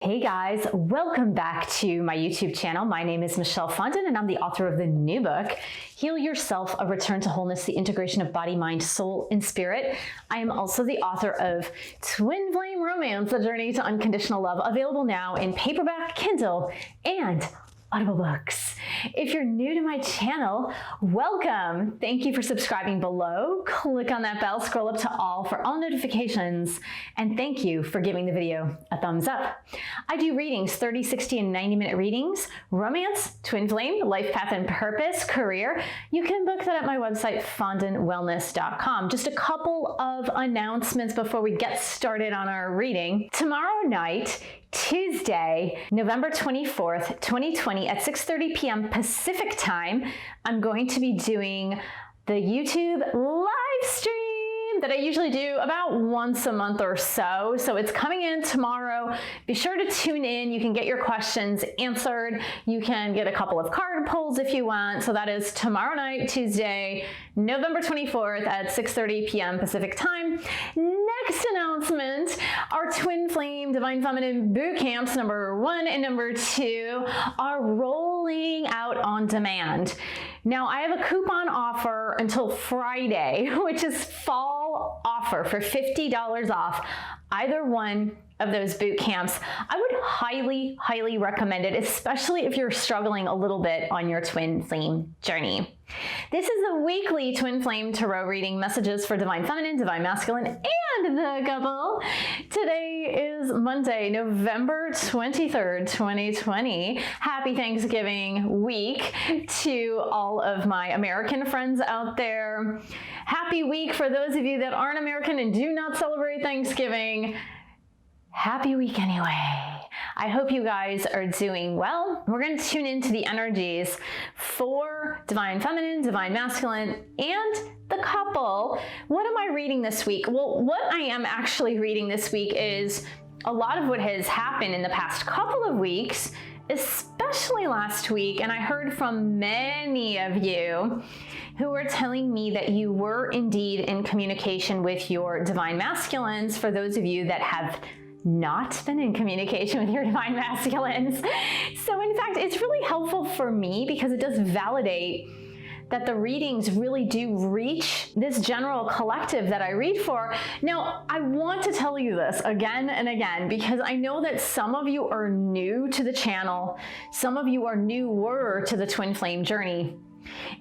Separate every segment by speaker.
Speaker 1: Hey guys, welcome back to my YouTube channel. My name is Michelle Fondin and I'm the author of the new book, Heal Yourself, A Return to Wholeness, the Integration of Body, Mind, Soul, and Spirit. I am also the author of Twin Flame Romance, A Journey to Unconditional Love, available now in paperback, Kindle, and Audible books. If you're new to my channel, welcome. Thank you for subscribing below. Click on that bell, scroll up to all for all notifications, and thank you for giving the video a thumbs up. I do readings, 30, 60, and 90-minute readings, romance, twin flame, life path and purpose, career. You can book that at my website, fondinwellness.com. Just a couple of announcements before we get started on our reading. Tomorrow night, Tuesday, November 24th, 2020 at 6:30 p.m. Pacific time, I'm going to be doing the YouTube live stream that I usually do about once a month or so. So it's coming in tomorrow. Be sure to tune in. You can get your questions answered. You can get a couple of card pulls if you want. So that is tomorrow night, Tuesday, November 24th at 6:30 p.m. Pacific time. Next announcement, our Twin Flame Divine Feminine boot camps number 1 and number 2 are rolling out on demand. Now I have a coupon offer until Friday, which is fall offer for $50 off either one of those boot camps. I would highly recommend it, especially if you're struggling a little bit on your twin flame journey. This is the weekly Twin Flame Tarot reading, messages for Divine Feminine, Divine Masculine, and the couple. Today is Monday, November 23rd, 2020. Happy Thanksgiving week to all of my American friends out there. Happy week for those of you that aren't American and do not celebrate Thanksgiving. Happy week anyway. I hope you guys are doing well. We're going to tune into the energies for Divine Feminine, Divine Masculine, and the couple. What am I reading this week? Well, what I am actually reading this week is a lot of what has happened in the past couple of weeks, especially last week. And I heard from many of you who were telling me that you were indeed in communication with your Divine Masculines, for those of you that have not been in communication with your Divine Masculines. So in fact, it's really helpful for me because it does validate that the readings really do reach this general collective that I read for. Now, I want to tell you this again and again because I know that some of you are new to the channel, some of you are newer to the twin flame journey,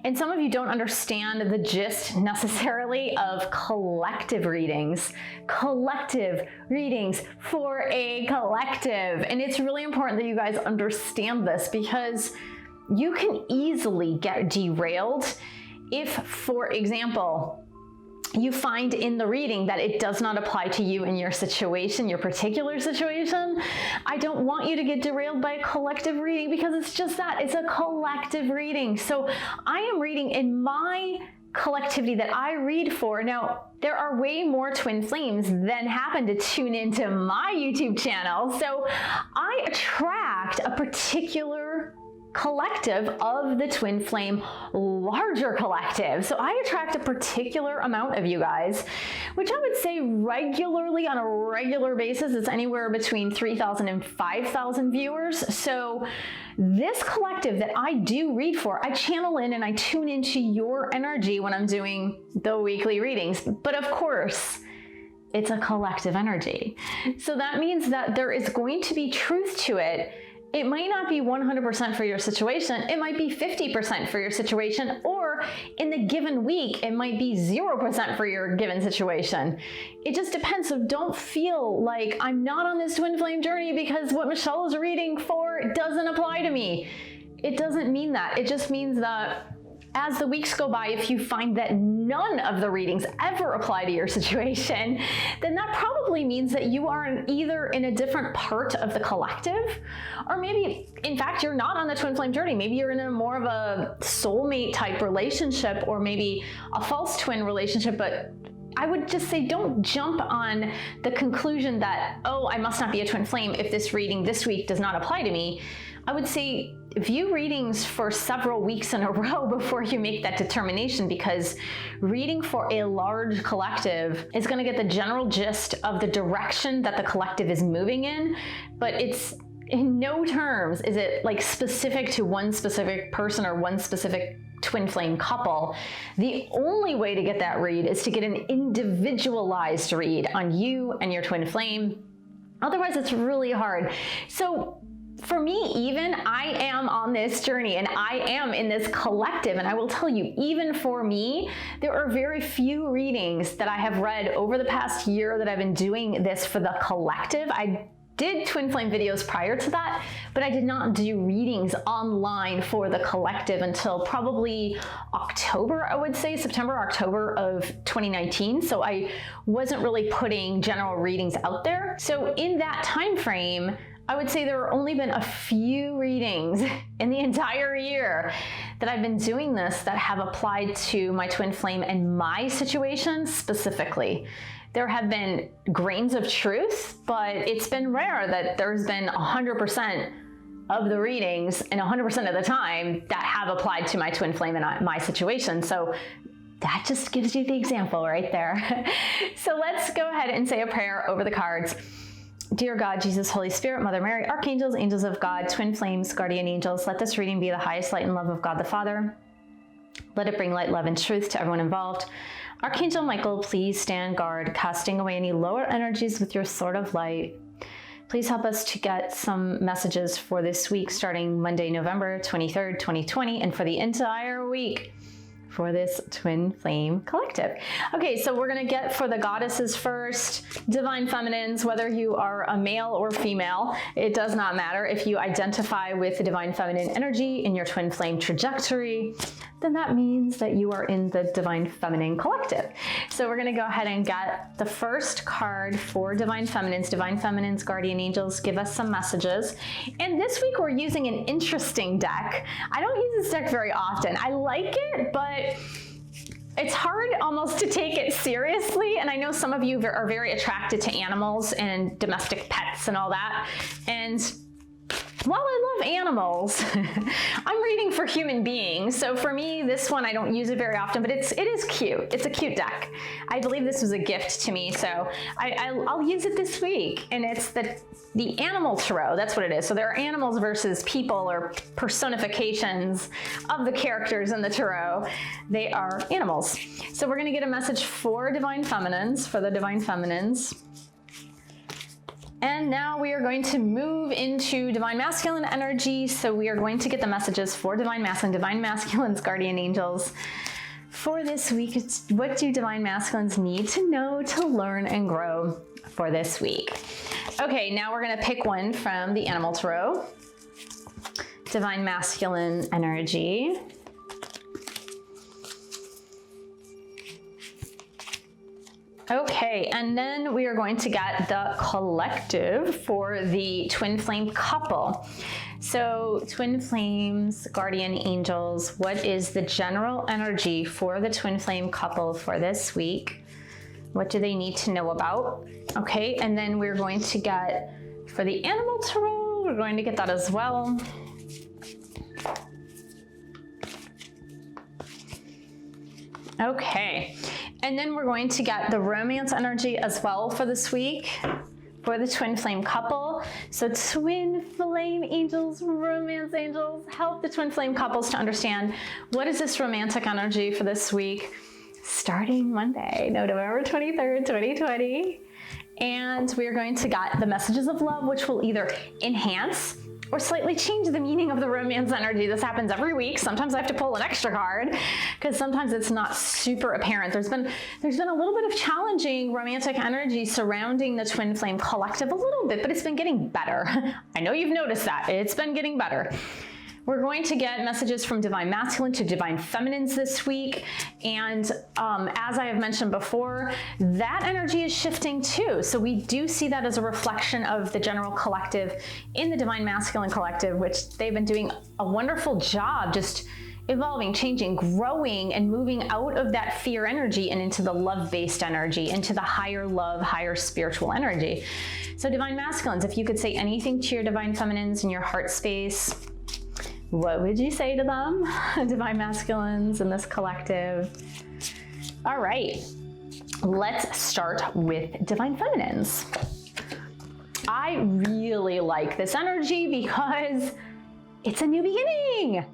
Speaker 1: and some of you don't understand the gist necessarily of collective readings. Collective readings for a collective. And it's really important that you guys understand this because you can easily get derailed if, for example, you find in the reading that it does not apply to you in your situation, your particular situation. I don't want you to get derailed by a collective reading because it's just that, it's a collective reading. So I am reading in my collectivity that I read for. Now, there are way more twin flames than happen to tune into my YouTube channel. So I attract a particular collective of the twin flame larger collective. So I attract a particular amount of you guys, which I would say regularly on a regular basis, it's anywhere between 3,000 and 5,000 viewers. So this collective that I do read for, I channel in and I tune into your energy when I'm doing the weekly readings. But of course, it's a collective energy. So that means that there is going to be truth to it. It might not be 100% for your situation. It might be 50% for your situation, or in the given week, it might be 0% for your given situation. It just depends. So don't feel like I'm not on this twin flame journey because what Michelle is reading for doesn't apply to me. It doesn't mean that. It just means that as the weeks go by, if you find that none of the readings ever apply to your situation, then that probably means that you are either in a different part of the collective, or maybe, in fact, you're not on the twin flame journey. Maybe you're in a more of a soulmate type relationship, or maybe a false twin relationship, but I would just say don't jump on the conclusion that, oh, I must not be a twin flame if this reading this week does not apply to me. I would say view readings for several weeks in a row before you make that determination, because reading for a large collective is going to get the general gist of the direction that the collective is moving in, but it's in no terms is it like specific to one specific person or one specific twin flame couple. The only way to get that read is to get an individualized read on you and your twin flame. Otherwise, it's really hard. So for me, even I am on this journey and I am in this collective, and I will tell you, even for me, there are very few readings that I have read over the past year that I've been doing this for the collective. I did twin flame videos prior to that, but I did not do readings online for the collective until probably October, I would say, September, October of 2019. So I wasn't really putting general readings out there. So in that time frame, I would say there have only been a few readings in the entire year that I've been doing this that have applied to my twin flame and my situation specifically. There have been grains of truth, but it's been rare that there's been 100% of the readings and 100% of the time that have applied to my twin flame and my situation. So that just gives you the example right there. So let's go ahead and say a prayer over the cards. Dear God, Jesus, Holy Spirit, Mother Mary, archangels, angels of God, twin flames, guardian angels, let this reading be the highest light and love of God the Father. Let it bring light, love, and truth to everyone involved. Archangel Michael, please stand guard, casting away any lower energies with your sword of light. Please help us to get some messages for this week, starting Monday, November 23rd, 2020, and for the entire week for this twin flame collective. Okay, so we're gonna get for the goddesses first, divine feminines, whether you are a male or female, it does not matter. If you identify with the divine feminine energy in your twin flame trajectory, then that means that you are in the divine feminine collective. So we're gonna go ahead and get the first card for divine feminines, guardian angels, give us some messages. And this week we're using an interesting deck. I don't use this deck very often. I like it, but it's hard almost to take it seriously. And I know some of you are very attracted to animals and domestic pets and all that. And while I love animals, I'm reading for human beings. So for me, this one, I don't use it very often, but it is cute. It's a cute deck. I believe this was a gift to me, so I'll use it this week. And it's the animal tarot, that's what it is. So there are animals versus people, or personifications of the characters in the tarot. They are animals. So we're gonna get a message for divine feminines, for the divine feminines. And now we are going to move into divine masculine energy. So we are going to get the messages for divine masculines, guardian angels. For this week, what do divine masculines need to know to learn and grow for this week? Okay, now we're gonna pick one from the animal tarot. Divine masculine energy. Okay, and then we are going to get the collective for the twin flame couple. So twin flames, guardian angels, what is the general energy for the twin flame couple for this week? What do they need to know about? Okay, and then we're going to get, for the animal tarot, we're going to get that as well. Okay, and then we're going to get the romance energy as well for this week for the twin flame couple. So twin flame angels, romance angels, help the twin flame couples to understand what is this romantic energy for this week, starting Monday, November 23rd, 2020. And we're going to get the messages of love, which will either enhance or slightly change the meaning of the romance energy. This happens every week. Sometimes I have to pull an extra card because sometimes it's not super apparent. There's been a little bit of challenging romantic energy surrounding the twin flame collective a little bit, but it's been getting better. I know you've noticed that. It's been getting better. We're going to get messages from divine masculine to divine feminines this week. And as I have mentioned before, that energy is shifting too. So we do see that as a reflection of the general collective in the divine masculine collective, which they've been doing a wonderful job just evolving, changing, growing, and moving out of that fear energy and into the love-based energy, into the higher love, higher spiritual energy. So divine masculines, if you could say anything to your divine feminines in your heart space, what would you say to them? Divine masculines in this collective. All right, let's start with divine feminines. I really like this energy because it's a new beginning.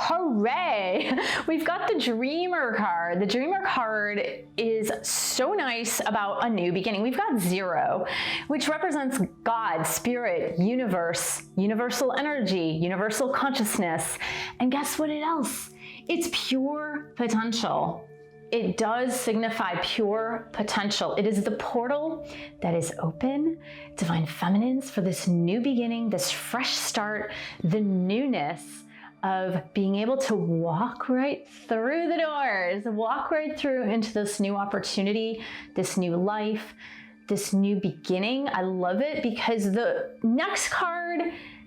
Speaker 1: Hooray! We've got the Dreamer card. The Dreamer card is so nice about a new beginning. We've got 0, which represents God, spirit, universe, universal energy, universal consciousness. And guess what else? It's pure potential. It does signify pure potential. It is the portal that is open, divine feminines, for this new beginning, this fresh start, the newness of being able to walk right through the doors, walk right through into this new opportunity, this new life, this new beginning. I love it because the next card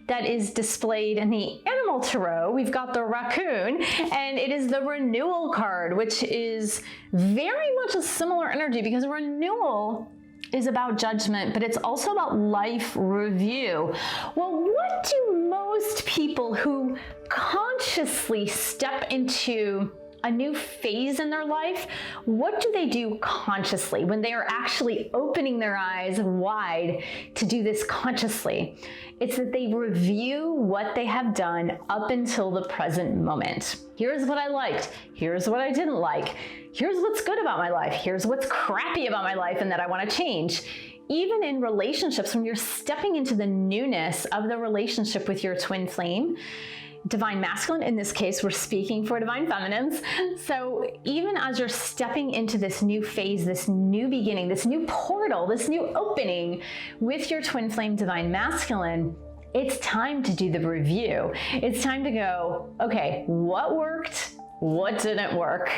Speaker 1: that is displayed in the animal tarot, we've got the raccoon, and it is the renewal card, which is very much a similar energy because renewal is about judgment, but it's also about life review. Well, what do most people who consciously step into a new phase in their life, what do they do consciously when they are actually opening their eyes wide to do this consciously? It's that they review what they have done up until the present moment. Here's what I liked. Here's what I didn't like. Here's what's good about my life. Here's what's crappy about my life and that I want to change. Even in relationships, when you're stepping into the newness of the relationship with your twin flame, divine masculine, in this case, we're speaking for divine feminines. So even as you're stepping into this new phase, this new beginning, this new portal, this new opening with your twin flame divine masculine, it's time to do the review. It's time to go, okay, what worked? What didn't work?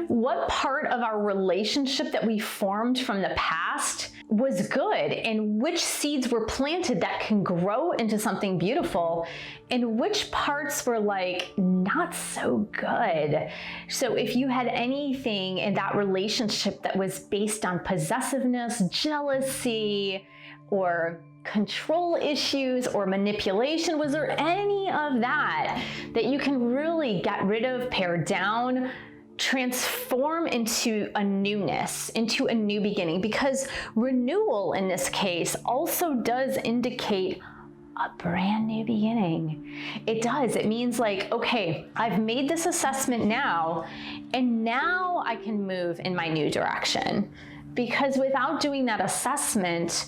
Speaker 1: What part of our relationship that we formed from the past was good? And which seeds were planted that can grow into something beautiful? And which parts were like not so good? So if you had anything in that relationship that was based on possessiveness, jealousy, or control issues or manipulation, was there any of that you can really get rid of, pare down, transform into a newness, into a new beginning? Because renewal in this case also does indicate a brand new beginning. It does. It means like, okay, I've made this assessment now, and now I can move in my new direction. Because without doing that assessment,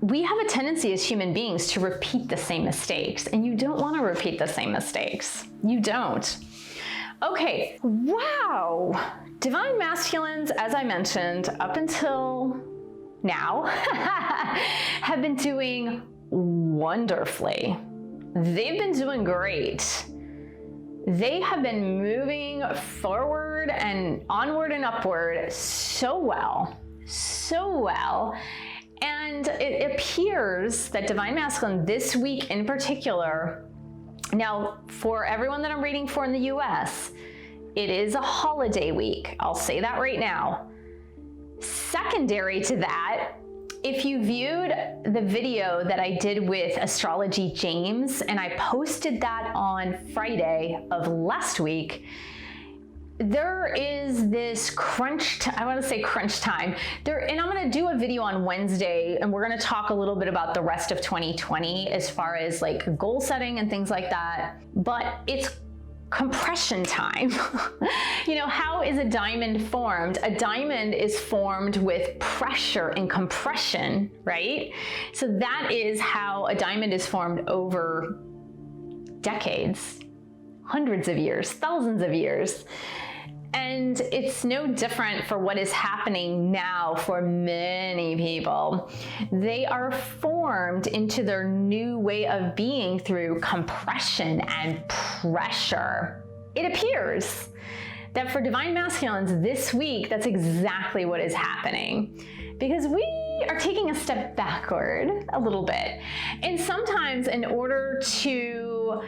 Speaker 1: we have a tendency as human beings to repeat the same mistakes, and you don't want to repeat the same mistakes. You don't. Okay, wow. Divine masculines, as I mentioned, up until now, have been doing wonderfully. They've been doing great. They have been moving forward and onward and upward so well. And it appears that divine masculine this week in particular, now for everyone that I'm reading for in the US, it is a holiday week. I'll say that right now. Secondary to that, if you viewed the video that I did with Astrology James, and I posted that on Friday of last week, there is this crunch time, and I'm going to do a video on Wednesday, and we're going to talk a little bit about the rest of 2020 as far as like goal setting and things like that. But it's compression time. You know, how is a diamond formed? A diamond is formed with pressure and compression, right? So that is how a diamond is formed over decades, hundreds of years, thousands of years. And it's no different for what is happening now for many people. They are formed into their new way of being through compression and pressure. It appears that for divine masculines this week, that's exactly what is happening. Because we are taking a step backward a little bit. And sometimes in order to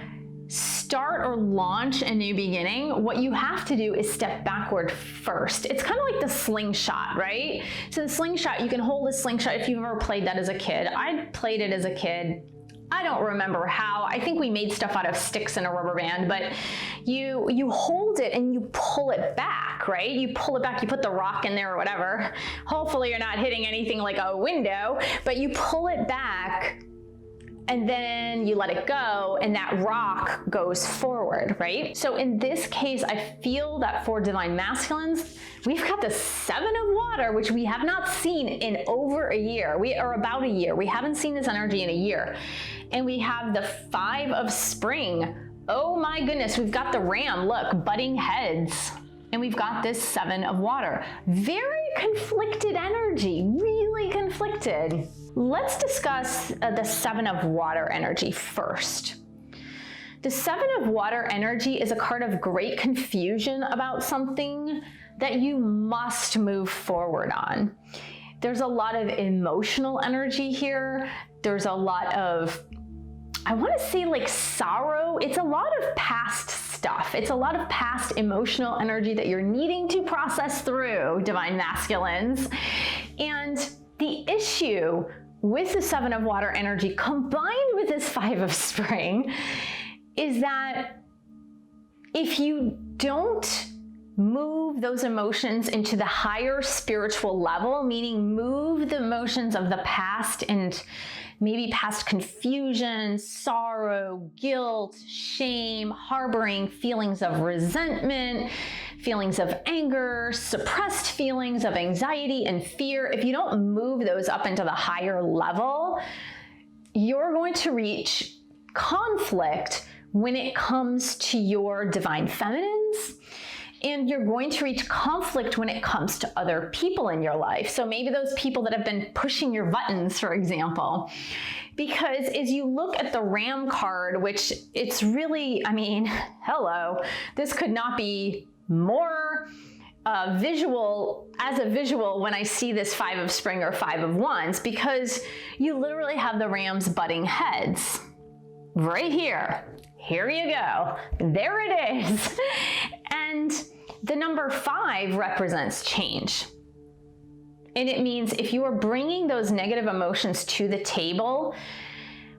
Speaker 1: start or launch a new beginning, what you have to do is step backward first. It's kind of like the slingshot, right? So the slingshot, you can hold a slingshot if you've ever played that as a kid. I played it as a kid. I don't remember how. I think we made stuff out of sticks and a rubber band, but you hold it and you pull it back, right? You pull it back, you put the rock in there or whatever. Hopefully you're not hitting anything like a window, but you pull it back and then you let it go and that rock goes forward, right? So in this case, I feel that for divine masculines, we've got the 7 of water, which we have not seen in over a year. About a year. We haven't seen this energy in a year. And we have the 5 of spring. Oh my goodness, we've got the ram, look, butting heads. And we've got this 7 of water. Very conflicted energy, really conflicted. Let's discuss the 7 of water energy first. The 7 of water energy is a card of great confusion about something that you must move forward on. There's a lot of emotional energy here. There's a lot of, I want to say like sorrow. It's a lot of past stuff. It's a lot of past emotional energy that you're needing to process through, divine masculines. And the issue with the 7 of water energy combined with this 5 of spring is that if you don't move those emotions into the higher spiritual level, meaning move the emotions of the past and maybe past confusion, sorrow, guilt, shame, harboring feelings of resentment, feelings of anger, suppressed feelings of anxiety and fear, if you don't move those up into the higher level, you're going to reach conflict when it comes to your divine feminines. And you're going to reach conflict when it comes to other people in your life. So maybe those people that have been pushing your buttons, for example. Because as you look at the Ram card, which it's really, I mean, hello, this could not be more visual when I see this 5 of spring or 5 of wands, because you literally have the rams butting heads right here. Here you go. There it is. And the number 5 represents change. And it means if you are bringing those negative emotions to the table,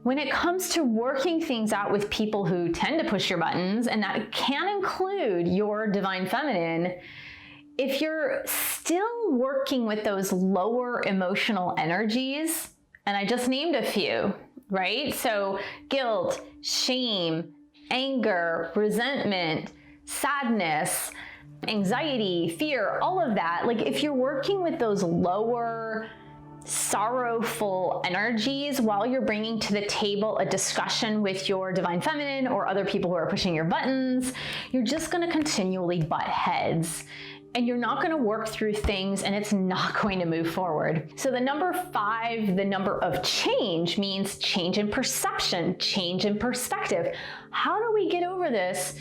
Speaker 1: when it comes to working things out with people who tend to push your buttons, and that can include your divine feminine, if you're still working with those lower emotional energies, and I just named a few, right? So guilt, shame, anger, resentment, sadness, anxiety, fear, all of that. Like if you're working with those lower sorrowful energies while you're bringing to the table a discussion with your divine feminine or other people who are pushing your buttons, you're just going to continually butt heads. And you're not going to work through things and it's not going to move forward. So the number 5, the number of change, means change in perception, change in perspective. How do we get over this?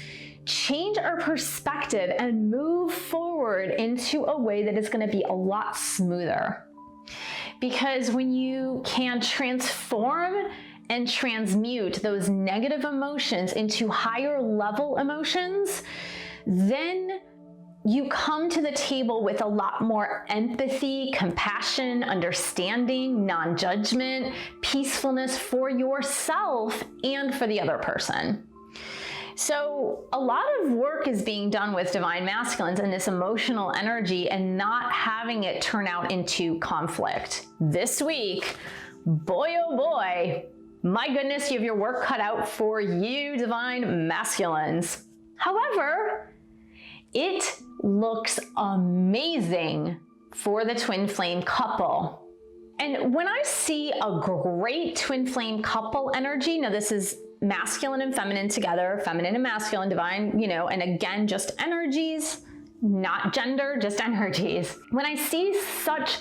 Speaker 1: Change our perspective and move forward into a way that is going to be a lot smoother. Because when you can transform and transmute those negative emotions into higher level emotions, then you come to the table with a lot more empathy, compassion, understanding, non-judgment, peacefulness for yourself and for the other person. So a lot of work is being done with divine masculines and this emotional energy and not having it turn out into conflict. This week, boy oh boy, my goodness, you have your work cut out for you, divine masculines. However, it looks amazing for the twin flame couple. And when I see a great twin flame couple energy, now this is masculine and feminine together, feminine and masculine, divine, and again, just energies, not gender, just energies. When I see such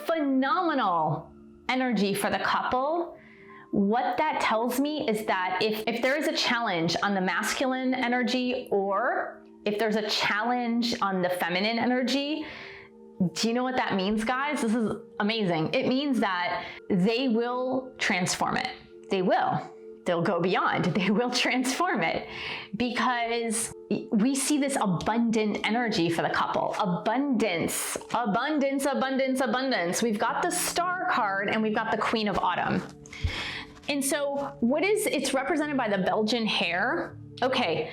Speaker 1: phenomenal energy for the couple, what that tells me is that if there is a challenge on the masculine energy or if there's a challenge on the feminine energy, do you know what that means, guys? This is amazing. It means that they will transform it. They will. they'll go beyond, they will transform it, because we see this abundant energy for the couple. Abundance, abundance, abundance, abundance. We've got the Star card and we've got the Queen of Autumn. And so it's represented by the Belgian hare. Okay,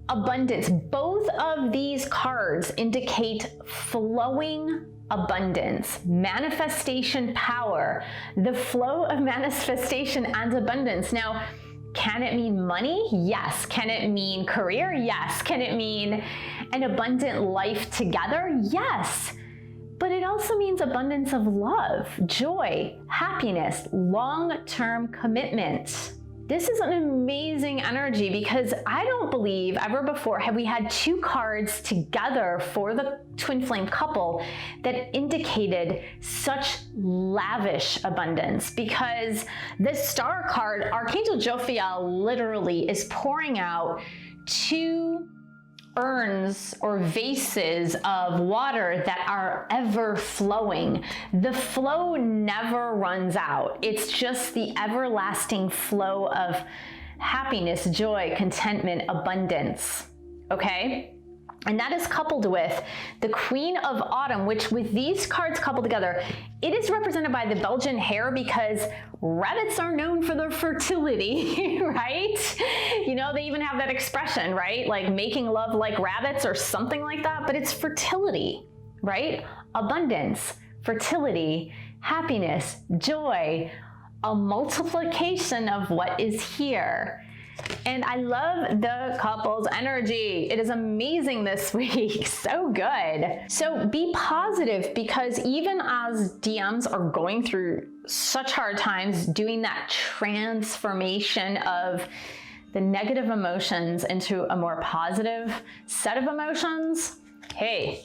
Speaker 1: abundance. Both of these cards indicate flowing abundance, manifestation power, the flow of manifestation and abundance. Now, can it mean money? Yes. Can it mean career? Yes. Can it mean an abundant life together? Yes. But it also means abundance of love, joy, happiness, long-term commitment. This is an amazing energy, because I don't believe ever before have we had two cards together for the twin flame couple that indicated such lavish abundance. Because the Star card, Archangel Jophiel literally is pouring out two urns or vases of water that are ever flowing. The flow never runs out. It's just the everlasting flow of happiness, joy, contentment, abundance. Okay? And that is coupled with the Queen of Autumn, which with these cards coupled together, it is represented by the Belgian hare, because rabbits are known for their fertility, right? You know, they even have that expression, right? Like making love like rabbits or something like that, but it's fertility, right? Abundance, fertility, happiness, joy, a multiplication of what is here. And I love the couple's energy. It is amazing this week. So good. So be positive, because even as DMs are going through such hard times, doing that transformation of the negative emotions into a more positive set of emotions, hey,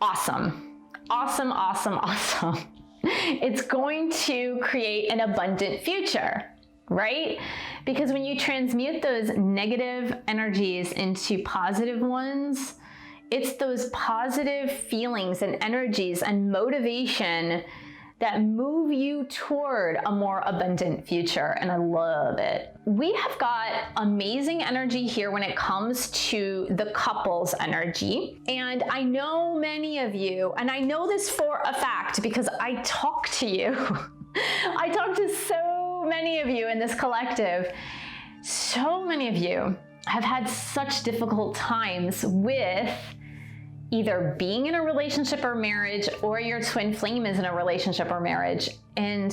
Speaker 1: awesome. Awesome, awesome, awesome. It's going to create an abundant future. Right? Because when you transmute those negative energies into positive ones, it's those positive feelings and energies and motivation that move you toward a more abundant future. And I love it. We have got amazing energy here when it comes to the couple's energy. And I know many of you, and I know this for a fact because I talk to you. I talk to so many of you in this collective. So many of you have had such difficult times with either being in a relationship or marriage, or your twin flame is in a relationship or marriage. And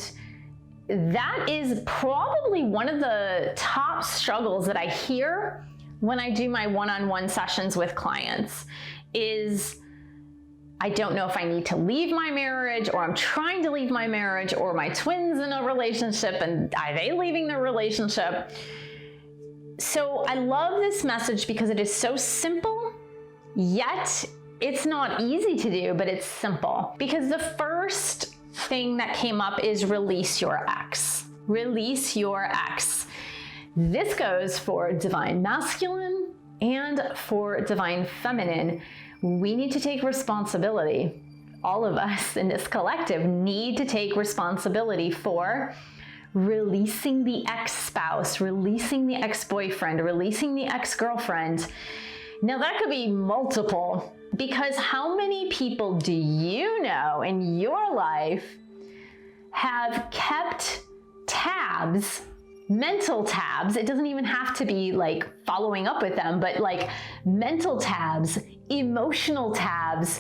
Speaker 1: that is probably one of the top struggles that I hear when I do my one-on-one sessions with clients is, I don't know if I need to leave my marriage, or I'm trying to leave my marriage, or my twin's in a relationship and are they leaving their relationship? So I love this message because it is so simple, yet it's not easy to do, but it's simple. Because the first thing that came up is release your ex. Release your ex. This goes for divine masculine and for divine feminine. We need to take responsibility. All of us in this collective need to take responsibility for releasing the ex-spouse, releasing the ex-boyfriend, releasing the ex-girlfriend. Now that could be multiple, because how many people do you know in your life have kept tabs, mental tabs? It doesn't even have to be like following up with them, but like mental tabs, emotional tabs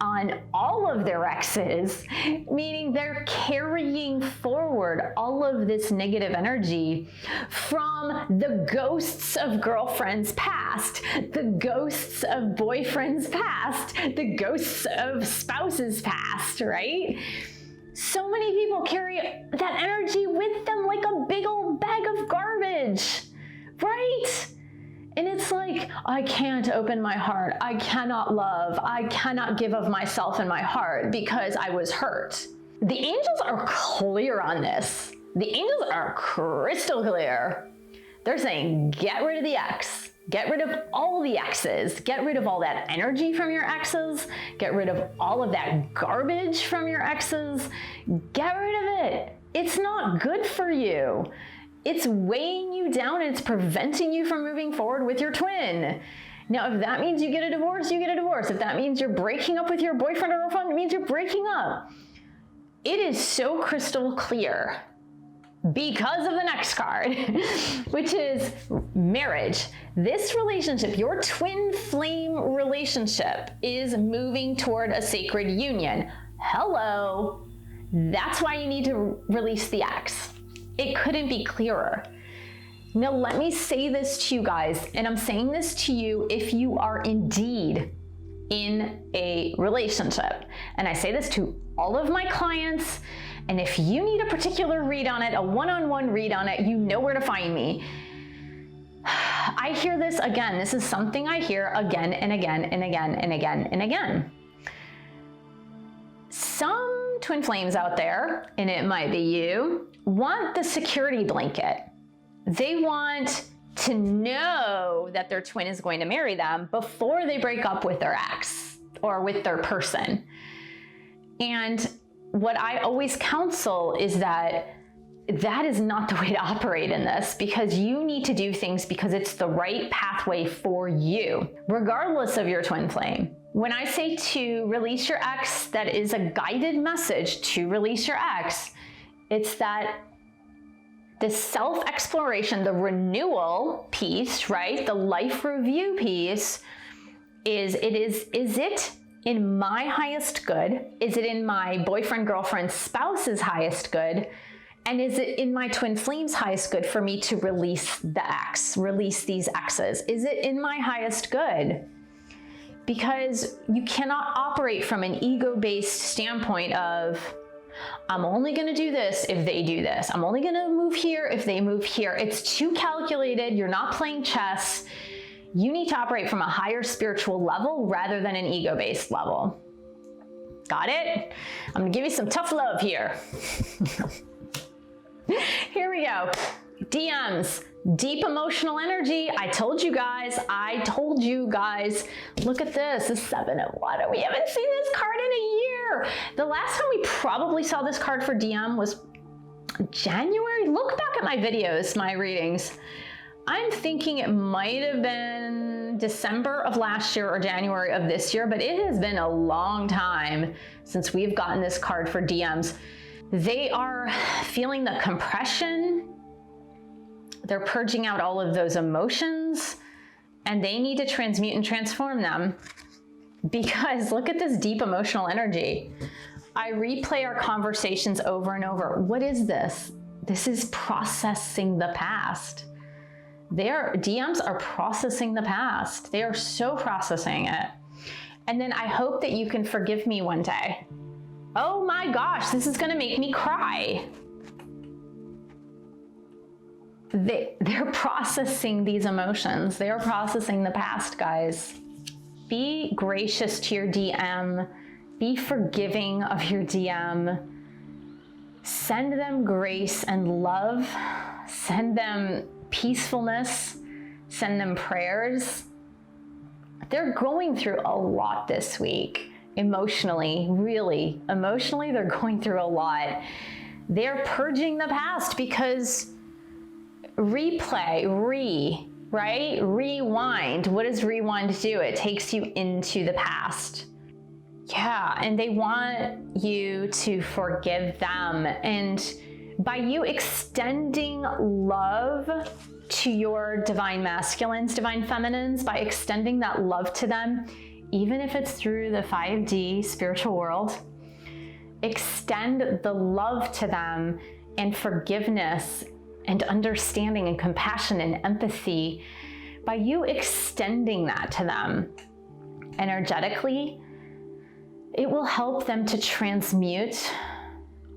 Speaker 1: on all of their exes, meaning they're carrying forward all of this negative energy from the ghosts of girlfriends past, the ghosts of boyfriends past, the ghosts of spouses past, right? So many people carry that energy with them like a big old bag of garbage, right? And it's like, I can't open my heart. I cannot love. I cannot give of myself and my heart because I was hurt. The angels are clear on this. The angels are crystal clear. They're saying, get rid of the ex. Get rid of all the exes. Get rid of all that energy from your exes. Get rid of all of that garbage from your exes. Get rid of it. It's not good for you. It's weighing you down and it's preventing you from moving forward with your twin. Now, if that means you get a divorce, you get a divorce. If that means you're breaking up with your boyfriend or girlfriend, it means you're breaking up. It is so crystal clear because of the next card, which is marriage. This relationship, your twin flame relationship, is moving toward a sacred union. Hello. That's why you need to release the ex. It couldn't be clearer. Now, let me say this to you guys, and I'm saying this to you if you are indeed in a relationship. And I say this to all of my clients, and if you need a particular read on it, a one-on-one read on it, you know where to find me. I hear this again. This is something I hear again and again and again and again and again. Some twin flames out there, and it might be you, want the security blanket. They want to know that their twin is going to marry them before they break up with their ex or with their person. And what I always counsel is that is not the way to operate in this, because you need to do things because it's the right pathway for you, regardless of your twin flame. When I say to release your ex, that is a guided message to release your ex. It's that the self-exploration, the renewal piece, right? The life review piece is it in my highest good? Is it in my boyfriend, girlfriend, spouse's highest good? And is it in my twin flame's highest good for me to release the ex, release these exes? Is it in my highest good? Because you cannot operate from an ego-based standpoint of, I'm only going to do this if they do this. I'm only going to move here if they move here. It's too calculated. You're not playing chess. You need to operate from a higher spiritual level rather than an ego-based level. Got it? I'm going to give you some tough love here. Here we go. DMs. Deep emotional energy. I told you guys. Look at this. The 7 of Water. We haven't seen this card in a year. The last time we probably saw this card for DM was January. Look back at my videos, my readings. I'm thinking it might have been December of last year or January of this year, but it has been a long time since we've gotten this card for DMs. They are feeling the compression. They're purging out all of those emotions, and they need to transmute and transform them, because look at this deep emotional energy. I replay our conversations over and over. What is this? This is processing the past. DMs are processing the past. They are so processing it. And then I hope that you can forgive me one day. Oh my gosh, this is gonna make me cry. They're processing these emotions. They're processing the past, guys. Be gracious to your DM. Be forgiving of your DM. Send them grace and love. Send them peacefulness. Send them prayers. They're going through a lot this week. Emotionally, really. Emotionally, they're going through a lot. They're purging the past because replay, rewind. What does rewind do? It takes you into the past. Yeah, and they want you to forgive them. And by you extending love to your divine masculines, divine feminines, by extending that love to them, even if it's through the 5D spiritual world, extend the love to them and forgiveness and understanding and compassion and empathy. By you extending that to them energetically, it will help them to transmute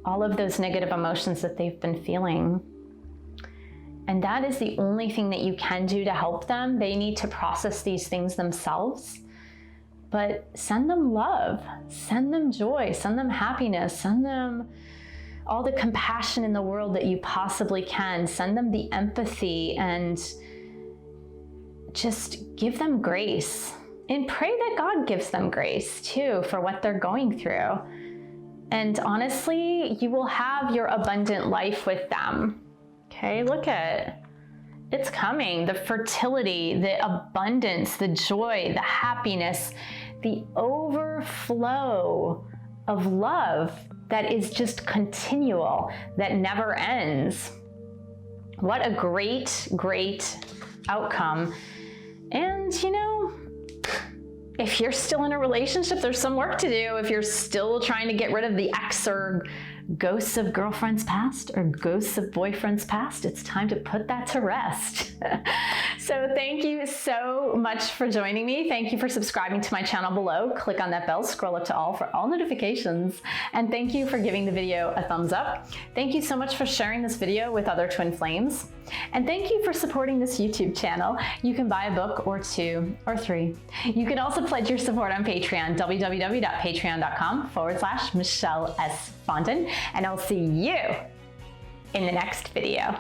Speaker 1: all of those negative emotions that they've been feeling. And that is the only thing that you can do to help them. They need to process these things themselves. But send them love, send them joy, send them happiness, send them all the compassion in the world that you possibly can. Send them the empathy and just give them grace. And pray that God gives them grace too for what they're going through. And honestly, you will have your abundant life with them. Okay, look at it. It's coming. The fertility, the abundance, the joy, the happiness, the overflow of love that is just continual, that never ends. What a great, great outcome. And you know, if you're still in a relationship, there's some work to do. If you're still trying to get rid of the ex or ghosts of girlfriends past or ghosts of boyfriends past, it's time to put that to rest. So thank you so much for joining me. Thank you for subscribing to my channel below. Click on that bell, scroll up to all for all notifications. And thank you for giving the video a thumbs up. Thank you so much for sharing this video with other twin flames. And thank you for supporting this YouTube channel. You can buy a book or 2 or 3. You can also pledge your support on Patreon, www.patreon.com/Michelle S. Fondin. And I'll see you in the next video.